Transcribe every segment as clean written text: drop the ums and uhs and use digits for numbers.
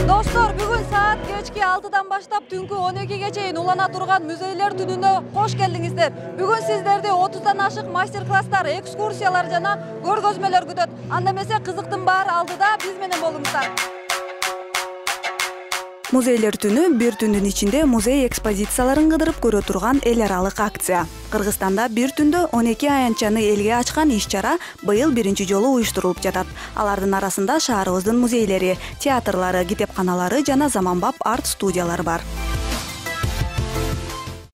Dostlar, bugün saat kechki 6'dan başlap түнкү 12'ge чейин улана турган музейлер түнүнө кош келдиңиздер. Бүгүн сиздерди 30дан ашык мастер-класстар, экскурсиялар жана көргөзмөлөр күтөт. Анда эмесе кызыктын баары алдыда, биз менен болуңуздар. Музейлер түнү бир түндүн ичинде музей экспозицияларын кыдырып көрө турган эл аралык акция. Кыргызстанда бир түндө 12 аянтчаны элге ачкан иш-чара быйыл биринчи жолу уюштурулуп жатат. Алардын арасында шаарыбыздын музейлери, театрлары, китепканалары жана заманбап арт студиялары бар.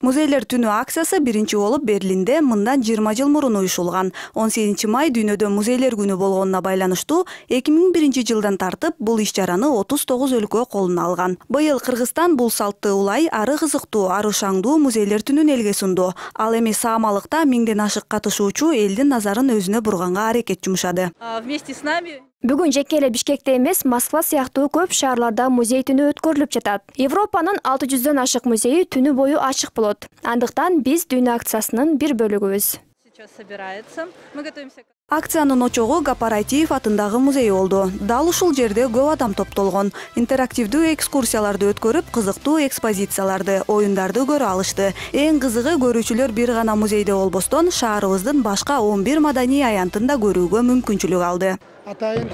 Музейлер түнү акциясы биринчи болуп Берлинде мындан 20 жыл мурун уюшулган. 18 май дүйнөдө музейлер күнү болгонуна байланыштуу 2001 жылдан тартып бул иш-чараны 39 өлкө колуна алган. Быйыл Кыргызстан бул салтты улай ары кызыктуу, ары шаңдуу музейлер түнүн элге сунду. Ал эми саамалыкта 1000ден ашык катышуучу элдин назарын өзүнө бурганга аракет жумушады. Вместе с нами Бүгүн жеке эле Бишкекте эмес, Москва сыяктуу көп шаарларда музей түнү өткөрүлүп жатат. Европанын 600дөн ашык музейи түнү бою ачык болот. Андыктан биз түнү акциясынын бир бөлүгүбүз. сейчас собирается. Мы готовимся. Акциянын очогу Гапар Айтиев атындагы музей болду. Дал ушул жерде көп адам топтолгон. Интерактивдүү экскурсияларды өткөрүп, кызыктуу экспозицияларды, оюндарды көрө алышты. Эң кызыгы көрүүчүлөр бир гана музейде болбостон, шаарыбыздын башка 11 маданий аянтын да көрүүгө мүмкүнчүлүк алды. Атайын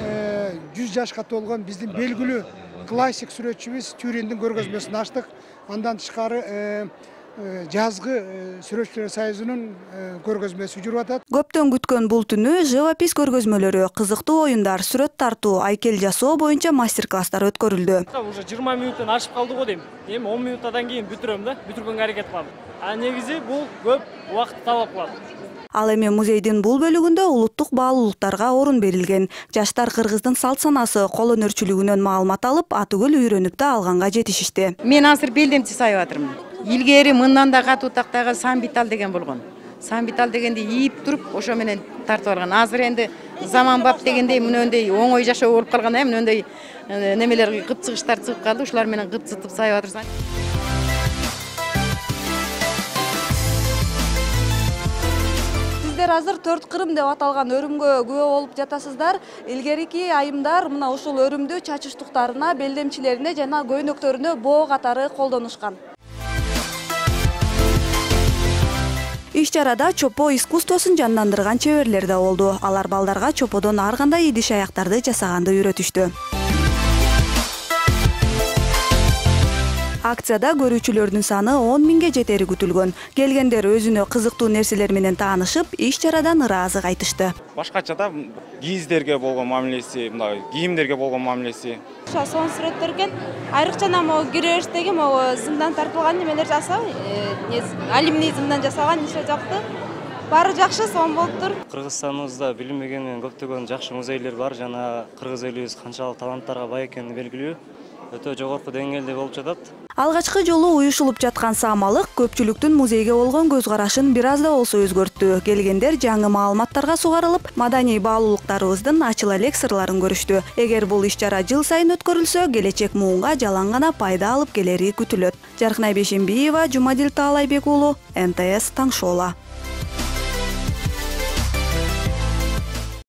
100 жашка толгон биздин белгилүү классик сүрөтчүбүз Тюриндин көргөзмөсүн ачтык. Андан тышкары жазгы сүрөтчүлөр союзунун көргөзмөсү жүрүп атат. Көптөн күткөн бул түнү живопись көргөзмөлөрү, кызыктуу оюндар, сүрөт тартуу, айкел жасоо боюнча мастер-класстар өткөрүлдү. Уже 20 мүнөттөн ашып калды го дейм. Эми 10 мүнөттөн кийин бүтүрөм да, бүтүргөнгө аракет кылам. А негизи бул көп убакыт талап кылат. Ал эми музейдин бул бөлүгүндө улуттук баалуулуктарга орун берилген. Жаштар Кыргыздын салт санасы, кол өнөрчүлүгүнөн маалымат алып, атүгүл үйрөнүп да алганга жетишишти. Мен азыр белдемчи сайып атырмын. Илгери мындан да катуу тактагы самбитал деген болгон. Самбитал дегенди ийип туруп, ошо менен тартып алган. Азыр энди заманбап дегендей мынөндөй оңой жашоо болуп калган, мынөндөй немелер кыпчыгыштар чыгып калды. Ушулар менен кыпчытып сайып атырсаң. Сиздер азыр 4 кырым деп аталган өрүмгө күбө болуп жатасыздар. Илгерки айымдар мына ушул өрүмдү чачыштуктарына, белдемчилерине жана көйнөктөрүнө боо катары колдонушкан. Иш-чарада чопо искусствосун жандандырган чеберлер да болду. Алар балдарга чоподон ар кандай идиш-аяктарды жасаганды үйрөтүштү. Акцияда көрүүчүлөрдүн саны 10 миңге жетери күтүлгөн. Келгендер өзүнө кызыктуу нерселер менен таанышып, иш-чарадан ыраазы кайтышты. Башкача да кийиздерге болгон мамилеси, мындай кийимдерге болгон мамилеси. Сон сүрөттөргөн айрыкча могу киребештеги могу зымдан тартылган немелер жасап, алюминий зымдан жасалган ише жакты. Баары жакшы, сон болуптур. Кыргызстаныбызда билинбеген көптөгөн жакшы музейлер бар жана кыргыз элибиз канчалык таланттарга бай экени белгилүү. Өтө жогорку деңгээлде болуп жатат. Алгачкы жолу уюшулуп жаткан саамалык көпчүлүктүн музейге болгон көз карашын бир аз да болсо өзгөрттү. Келгендер жаңы маалыматтарга сугарылып, маданий баалуулуктарыбыздын ачыла элек сырларын көрүштү. Эгер бул иш-чара жыл сайын өткөрүлсө, келечек муунга жалаң гана пайда алып келери күтүлөт. Жаркынай Бейшембиева, Жумадил Таалайбек уулу, НТС Таң Шола.